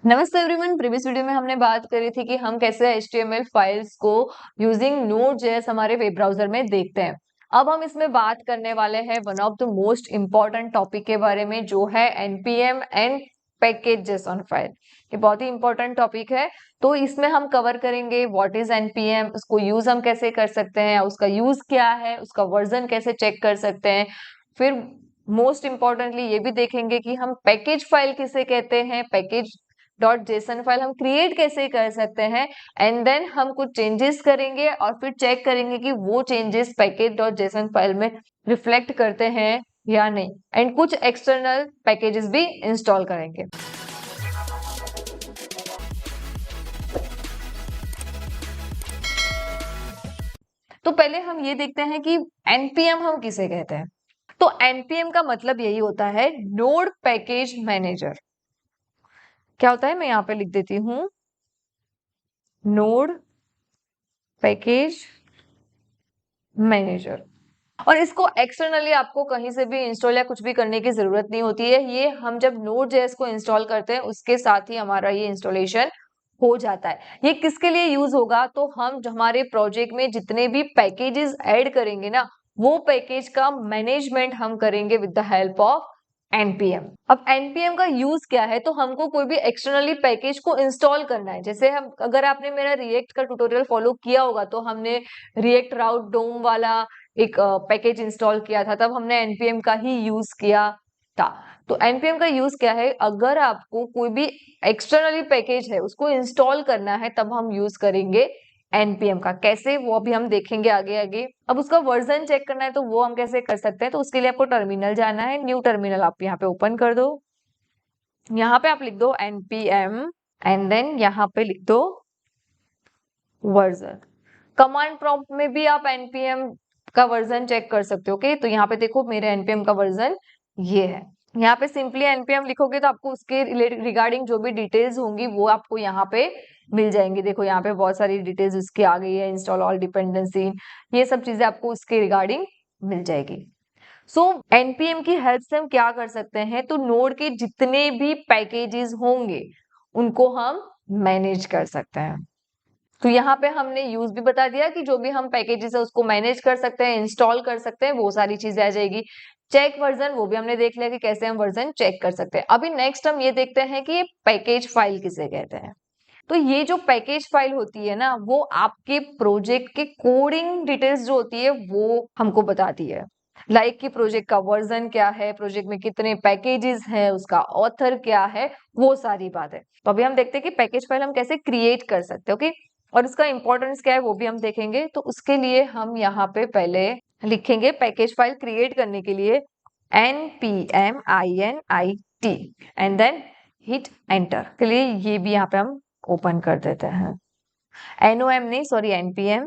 नमस्ते everyone. Previous video में हमने बात करी थी कि हम कैसे HTML फाइल्स को यूजिंग Node.js हमारे वेब ब्राउजर में देखते हैं। अब हम इसमें बात करने वाले हैं one of the most important topic के बारे में, जो है npm and packages on file. ये बहुत ही इंपॉर्टेंट टॉपिक है। तो इसमें हम कवर करेंगे व्हाट इज npm, उसको यूज हम कैसे कर सकते हैं, उसका यूज क्या है, उसका वर्जन कैसे चेक कर सकते हैं। फिर मोस्ट इम्पॉर्टेंटली ये भी देखेंगे कि हम पैकेज फाइल किसे कहते हैं, पैकेज डॉट जेसन फाइल हम क्रिएट कैसे कर सकते हैं, एंड देन हम कुछ चेंजेस करेंगे और फिर चेक करेंगे कि वो changes package dot JSON file में रिफ्लेक्ट करते हैं या नहीं, एंड कुछ एक्सटर्नल पैकेजेस भी इंस्टॉल करेंगे। तो पहले हम ये देखते हैं कि npm हम किसे कहते हैं। तो npm का मतलब यही होता है नोड पैकेज मैनेजर। क्या होता है, मैं यहाँ पे लिख देती हूँ, नोड पैकेज मैनेजर। और इसको एक्सटर्नली आपको कहीं से भी इंस्टॉल या कुछ भी करने की जरूरत नहीं होती है। ये हम जब Node.js को इंस्टॉल करते हैं उसके साथ ही हमारा ये इंस्टॉलेशन हो जाता है। ये किसके लिए यूज होगा, तो हम हमारे प्रोजेक्ट में जितने भी पैकेजेस ऐड करेंगे ना, वो पैकेज का मैनेजमेंट हम करेंगे with the help of npm। अब npm का यूज क्या है, तो हमको कोई भी एक्सटर्नली पैकेज को इंस्टॉल करना है। जैसे हम, अगर आपने मेरा रिएक्ट का ट्यूटोरियल फॉलो किया होगा तो हमने रिएक्ट राउट डोम वाला एक पैकेज इंस्टॉल किया था, तब हमने npm का ही यूज किया था। तो npm का यूज क्या है, अगर आपको कोई भी एक्सटर्नली पैकेज है उसको इंस्टॉल करना है तब हम यूज करेंगे npm का। कैसे, वो अभी हम देखेंगे आगे आगे। अब उसका वर्जन चेक करना है तो वो हम कैसे कर सकते हैं, तो उसके लिए आपको टर्मिनल जाना है। न्यू टर्मिनल आप यहाँ पे ओपन कर दो। यहाँ पे आप लिख दो npm एंड देन यहाँ पे लिख दो वर्जन। कमांड प्रॉम्प्ट में भी आप npm का वर्जन चेक कर सकते हो। ओके, तो यहाँ पे देखो मेरे npm का वर्जन ये है। यहाँ पे सिंपली npm लिखोगे तो आपको उसके रिगार्डिंग जो भी डिटेल्स होंगी वो आपको यहाँ पे मिल जाएंगी। देखो यहाँ पे बहुत सारी डिटेल्स उसकी आ गई है, इंस्टॉल ऑल डिपेंडेंसी, ये सब चीजें आपको उसके रिगार्डिंग मिल जाएगी। सो npm की हेल्प से हम क्या कर सकते हैं, तो नोड के जितने भी पैकेजेस होंगे उनको हम मैनेज कर सकते हैं। तो यहाँ पे हमने यूज भी बता दिया कि जो भी हम पैकेजेस है उसको मैनेज कर सकते हैं, इंस्टॉल कर सकते हैं, वो सारी चीजें आ जाएगी। चेक वर्जन, वो भी हमने देख लिया कि कैसे हम वर्जन चेक कर सकते हैं। अभी नेक्स्ट हम ये देखते हैं कि पैकेज फाइल किसे कहते हैं। तो ये जो पैकेज फाइल होती है ना, वो आपके प्रोजेक्ट के कोडिंग डिटेल्स जो होती है वो हमको बताती है। लाइक कि प्रोजेक्ट का वर्जन क्या है, प्रोजेक्ट में कितने पैकेजेस हैं, उसका ऑथर क्या है, वो सारी बात है। तो अभी हम देखते हैं कि पैकेज फाइल हम कैसे क्रिएट कर सकते हैं। ओके, और उसका इंपॉर्टेंस क्या है वो भी हम देखेंगे। तो उसके लिए हम यहाँ पे पहले लिखेंगे पैकेज फाइल क्रिएट करने के लिए npm init and then hit enter. के लिए ये भी यहाँ पे हम ओपन कर देते हैं। nom नहीं, सॉरी, npm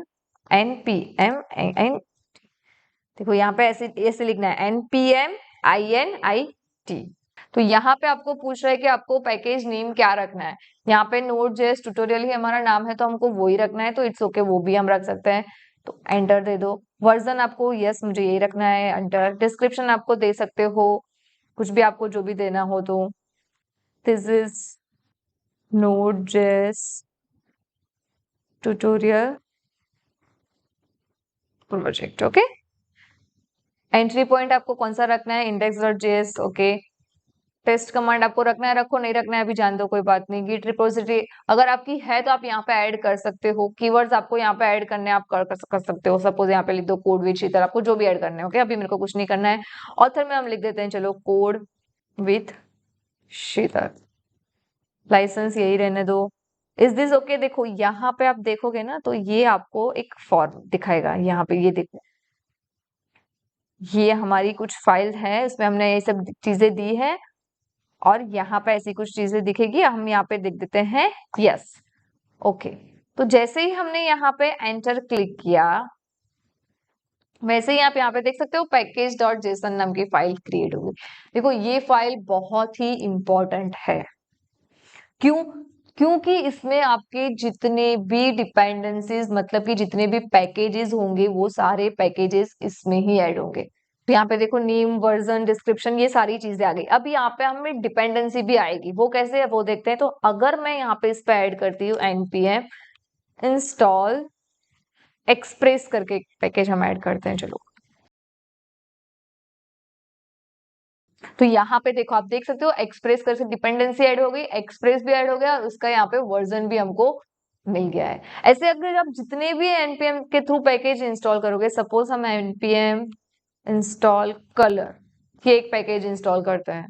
देखो यहाँ पे ऐसे ऐसे लिखना है npm init। तो यहाँ पे आपको पूछ रहा है कि आपको पैकेज नेम क्या रखना है। यहाँ पे Node.js ट्यूटोरियल ही हमारा नाम है तो हमको वो ही रखना है, तो इट्स ओके, वो भी हम रख सकते हैं। तो एंटर दे दो। वर्जन आपको यस मुझे यही रखना है, एंटर। डिस्क्रिप्शन आपको दे सकते हो, कुछ भी आपको जो भी देना हो। तो this is Node.js tutorial project. Okay, entry point आपको कौन सा रखना है, index.js। ओके, टेस्ट कमांड आपको रखना है, रखो, नहीं रखना है अभी जान दो, कोई बात नहीं। गिट रिपोजिटरी अगर आपकी है तो आप यहाँ पे ऐड कर सकते हो। कीवर्ड्स आपको यहाँ पे ऐड करने आप कर सकते हो। सपोज यहाँ पे लिख दो कोड विद शीतल, आपको जो भी ऐड करने हैं। ओके, अभी मेरे को कुछ नहीं करना है। ऑथर में हम लिख देते हैं, चलो, कोड विथ शीतल। लाइसेंस यही रहने दो। Is this okay? देखो यहाँ पे आप देखोगे ना तो ये आपको एक फॉर्म दिखाएगा। यहाँ पे ये देखो, ये हमारी कुछ फाइल है, इसमें हमने ये सब चीजें दी है और यहाँ पे ऐसी कुछ चीजें दिखेगी। हम यहाँ पे लिख देते हैं यस। ओके, तो जैसे ही हमने यहाँ पे एंटर क्लिक किया, वैसे ही आप यहाँ पे देख सकते हो पैकेज डॉट जेसन नाम की फाइल क्रिएट होगी। देखो ये फाइल बहुत ही इंपॉर्टेंट है। क्यों? क्योंकि इसमें आपके जितने भी डिपेंडेंसीज, मतलब कि जितने भी पैकेजेस होंगे वो सारे पैकेजेस इसमें ही ऐड होंगे। तो यहाँ पे देखो नेम, वर्जन, डिस्क्रिप्शन, ये सारी चीजें आ गई। अब यहाँ पे हमें डिपेंडेंसी भी आएगी, वो कैसे है वो देखते हैं। तो अगर मैं यहाँ पे इस पे ऐड करती हूँ npm इंस्टॉल एक्सप्रेस करके एक पैकेज हम ऐड करते हैं, चलो। तो यहाँ पे देखो आप देख सकते हो एक्सप्रेस करके डिपेंडेंसी ऐड हो गई, एक्सप्रेस भी ऐड हो गया और उसका यहाँ पे वर्जन भी हमको मिल गया है। ऐसे अगर आप जितने भी npm के थ्रू पैकेज इंस्टॉल करोगे, सपोज हम npm इंस्टॉल कलर ये एक पैकेज इंस्टॉल करते हैं,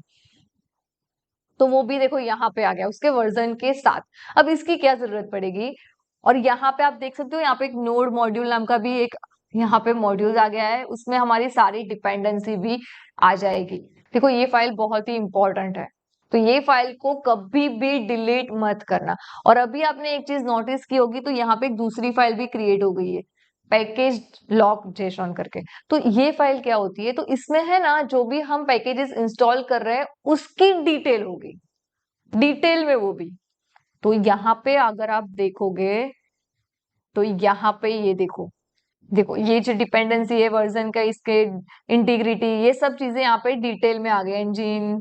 तो वो भी देखो यहाँ पे आ गया उसके वर्जन के साथ। अब इसकी क्या जरूरत पड़ेगी, और यहाँ पे आप देख सकते हो यहाँ पे एक नोड मॉड्यूल नाम का भी एक यहाँ पे मॉड्यूल आ गया है, उसमें हमारी सारी डिपेंडेंसी भी आ जाएगी। देखो ये फाइल बहुत ही इंपॉर्टेंट है, तो ये फाइल को कभी भी डिलीट मत करना। और अभी आपने एक चीज नोटिस की होगी, तो यहाँ पे एक दूसरी फाइल भी क्रिएट हो गई है, पैकेज लॉक जेसॉन करके। तो ये फाइल क्या होती है, तो इसमें है ना जो भी हम पैकेजेस इंस्टॉल कर रहे हैं उसकी डिटेल होगी, डिटेल में वो भी। तो यहाँ पे अगर आप देखोगे तो यहाँ पे ये देखो, देखो ये जो डिपेंडेंसी है वर्जन का, इसके इंटीग्रिटी, ये सब चीजें यहाँ पे डिटेल में आ गए। इंजिन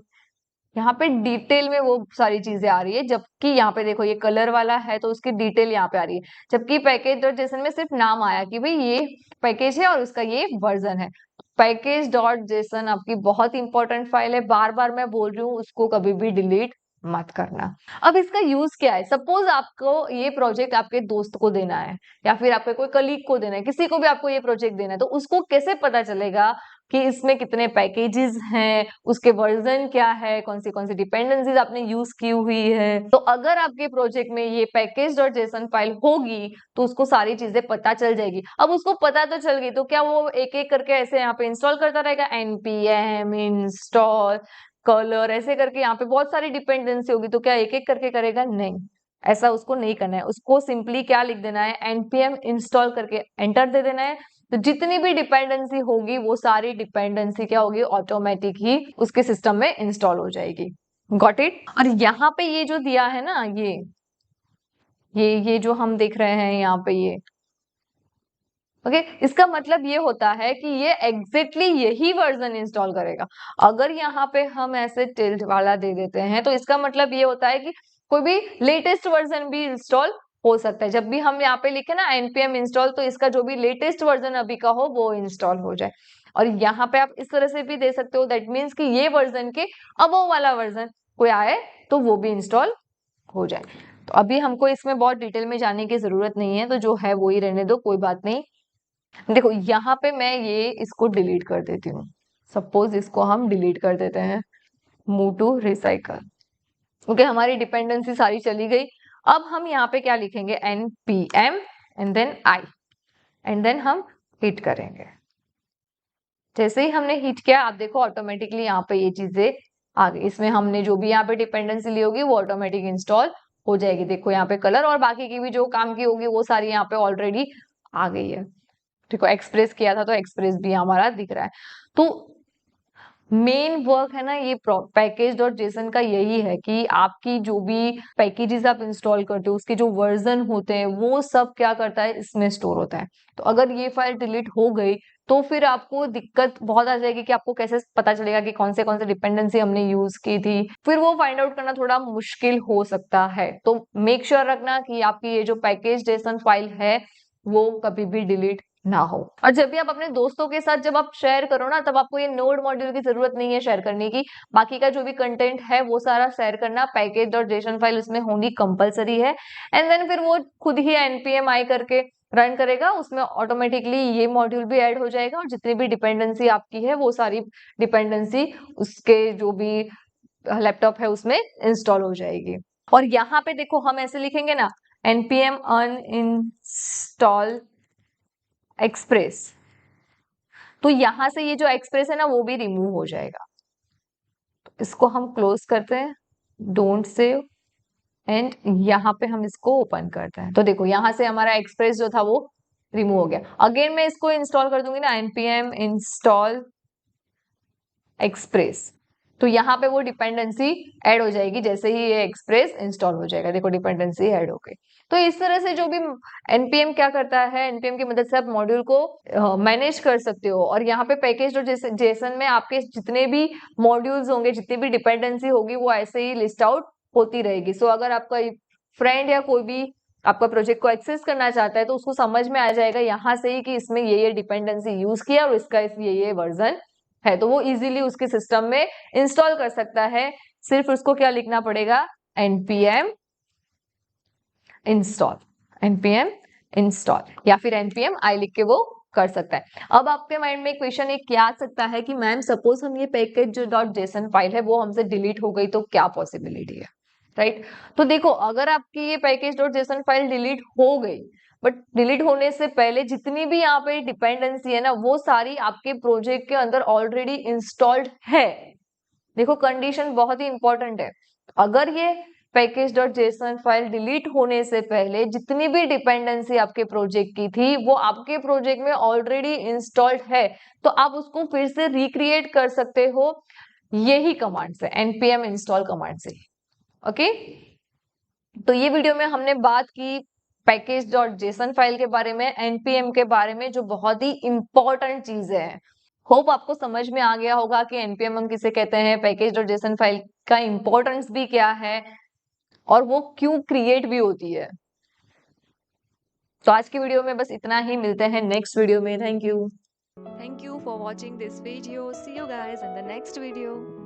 यहाँ पे डिटेल में वो सारी चीजें आ रही है, जबकि यहाँ पे देखो ये कलर वाला है तो उसकी डिटेल यहाँ पे आ रही है, जबकि पैकेज डॉट जेसन में सिर्फ नाम आया कि भाई ये पैकेज है और उसका ये वर्जन है। पैकेज डॉट जेसन आपकी बहुत इंपॉर्टेंट फाइल है, बार बार मैं बोल रही हूँ, उसको कभी भी डिलीट मत करना। अब इसका यूज क्या है, सपोज आपको ये प्रोजेक्ट आपके दोस्त को देना है या फिर आपके कोई कलीग को देना है, किसी को भी आपको ये प्रोजेक्ट देना है, तो उसको कैसे पता चलेगा कि इसमें कितने पैकेजेस हैं, उसके वर्जन क्या है, कौन सी डिपेंडेंसीज आपने यूज की हुई है। तो अगर आपके प्रोजेक्ट में ये पैकेज डॉट जेसन फाइल होगी तो उसको सारी चीजें पता चल जाएगी। अब उसको पता तो चल गई, तो क्या वो एक एक करके ऐसे यहाँ पे इंस्टॉल करता रहेगा, npm इंस्टॉल कलर ऐसे करके, यहाँ पे बहुत सारी डिपेंडेंसी होगी, तो क्या एक एक करके करेगा? नहीं, ऐसा उसको नहीं करना है। उसको सिंपली क्या लिख देना है, npm इंस्टॉल करके एंटर दे देना है। तो जितनी भी डिपेंडेंसी होगी वो सारी डिपेंडेंसी क्या होगी, ऑटोमेटिक ही उसके सिस्टम में इंस्टॉल हो जाएगी। Got it. और यहाँ पे ये जो दिया है ना, ये जो हम देख रहे हैं यहाँ पे ये ओके, इसका मतलब ये होता है कि ये एग्जैक्टली यही वर्जन इंस्टॉल करेगा। अगर यहाँ पे हम ऐसे टिल्ट वाला दे देते हैं तो इसका मतलब ये होता है कि कोई भी लेटेस्ट वर्जन भी इंस्टॉल हो सकता है। जब भी हम यहाँ पे लिखे ना npm इंस्टॉल, तो इसका जो भी लेटेस्ट वर्जन अभी का हो वो इंस्टॉल हो जाए। और यहाँ पे आप इस तरह से भी दे सकते हो, दैट मीन्स कि ये वर्जन के अबव वाला वर्जन कोई आए तो वो भी इंस्टॉल हो जाए। तो अभी हमको इसमें बहुत डिटेल में जाने की जरूरत नहीं है, तो जो है वो ही रहने दो, कोई बात नहीं। देखो यहाँ पे मैं ये इसको डिलीट कर देती हूँ, सपोज इसको हम डिलीट कर देते हैं, मूव टू रिसाइकल। ओके, हमारी डिपेंडेंसी सारी चली गई। अब हम यहाँ पे क्या लिखेंगे, npm and then i, and then हम हिट करेंगे। जैसे ही हमने हिट किया, आप देखो ऑटोमेटिकली यहाँ पे ये चीजें आ गई। इसमें हमने जो भी यहाँ पे डिपेंडेंसी ली होगी वो ऑटोमेटिक इंस्टॉल हो जाएगी। देखो यहाँ पे कलर और बाकी की भी जो काम की होगी वो सारी यहाँ पे ऑलरेडी आ गई है। देखो एक्सप्रेस किया था तो एक्सप्रेस भी हमारा दिख रहा है। तो मेन वर्क है ना ये पैकेज डॉट जेसन का यही है कि आपकी जो भी पैकेजेस आप इंस्टॉल करते हो उसके जो वर्जन होते हैं वो सब क्या करता है, इसमें स्टोर होता है। तो अगर ये फाइल डिलीट हो गई तो फिर आपको दिक्कत बहुत आ जाएगी कि आपको कैसे पता चलेगा कि कौन से डिपेंडेंसी हमने यूज की थी, फिर वो फाइंड आउट करना थोड़ा मुश्किल हो सकता है। तो मेक श्योर रखना कि आपकी ये जो पैकेज जेसन फाइल है वो कभी भी डिलीट ना हो। और जब भी आप अपने दोस्तों के साथ जब आप शेयर करो ना, तब आपको ये नोड मॉड्यूल की जरूरत नहीं है शेयर करने की। बाकी का जो भी कंटेंट है वो सारा शेयर करना, पैकेज डॉट जेसन फाइल उसमें होनी कंपलसरी है। एंड देन फिर वो खुद ही npm i करके रन करेगा, उसमें ऑटोमेटिकली ये मॉड्यूल भी ऐड हो जाएगा और जितनी भी डिपेंडेंसी आपकी है वो सारी डिपेंडेंसी उसके जो भी लैपटॉप है उसमें इंस्टॉल हो जाएगी। और यहाँ पे देखो हम ऐसे लिखेंगे ना, npm uninstall एक्सप्रेस, तो यहां से ये जो एक्सप्रेस है ना वो भी रिमूव हो जाएगा। तो इसको हम क्लोज करते हैं, डोंट सेव, एंड यहाँ पे हम इसको ओपन करते हैं। तो देखो यहाँ से हमारा एक्सप्रेस जो था वो रिमूव हो गया। अगेन मैं इसको इंस्टॉल कर दूंगी ना, npm इंस्टॉल एक्सप्रेस, तो यहाँ पे वो डिपेंडेंसी ऐड हो जाएगी जैसे ही ये एक्सप्रेस इंस्टॉल हो जाएगा। देखो डिपेंडेंसी ऐड हो गई। तो इस तरह से जो भी एनपीएम क्या करता है, एनपीएम की मदद से आप मॉड्यूल को मैनेज कर सकते हो। और यहाँ पे पैकेज और जेसन में आपके जितने भी मॉड्यूल्स होंगे, जितनी भी डिपेंडेंसी होगी, वो ऐसे ही लिस्ट आउट होती रहेगी। सो अगर आपका फ्रेंड या कोई भी आपका प्रोजेक्ट को एक्सेस करना चाहता है तो उसको समझ में आ जाएगा यहाँ से ही कि इसमें ये डिपेंडेंसी यूज किया और इसका ये वर्जन है, तो वो इजीली उसके सिस्टम में इंस्टॉल कर सकता है। सिर्फ उसको क्या लिखना पड़ेगा, npm इंस्टॉल, npm इंस्टॉल या फिर npm आई लिख के वो कर सकता है। अब आपके माइंड में क्वेश्चन एक क्या आ सकता है कि मैम सपोज हम ये पैकेज जो .json फाइल है वो हमसे डिलीट हो गई तो क्या पॉसिबिलिटी है, राइट? तो देखो अगर आपकी ये पैकेज .json फाइल डिलीट हो गई, बट डिलीट होने से पहले जितनी भी यहाँ पे डिपेंडेंसी है ना, वो सारी आपके प्रोजेक्ट के अंदर ऑलरेडी इंस्टॉल्ड है। देखो कंडीशन बहुत ही इंपॉर्टेंट है। अगर ये पैकेज.json फाइल डिलीट होने से पहले जितनी भी डिपेंडेंसी आपके प्रोजेक्ट की थी वो आपके प्रोजेक्ट में ऑलरेडी इंस्टॉल्ड है, तो आप उसको फिर से रिक्रिएट कर सकते हो यही कमांड से, npm इंस्टॉल कमांड से। ओके, तो ये वीडियो में हमने बात की पैकेज.json फाइल के बारे में, npm के बारे में, जो बहुत ही इंपॉर्टेंट चीजें हैं। होप आपको समझ में आ गया होगा कि npm हम किसे कहते हैं, पैकेज.json फाइल का इंपॉर्टेंस भी क्या है और वो क्यों क्रिएट भी होती है। तो आज की वीडियो में बस इतना ही, मिलते हैं नेक्स्ट वीडियो में। Thank you for watching this video. See you guys in the next video.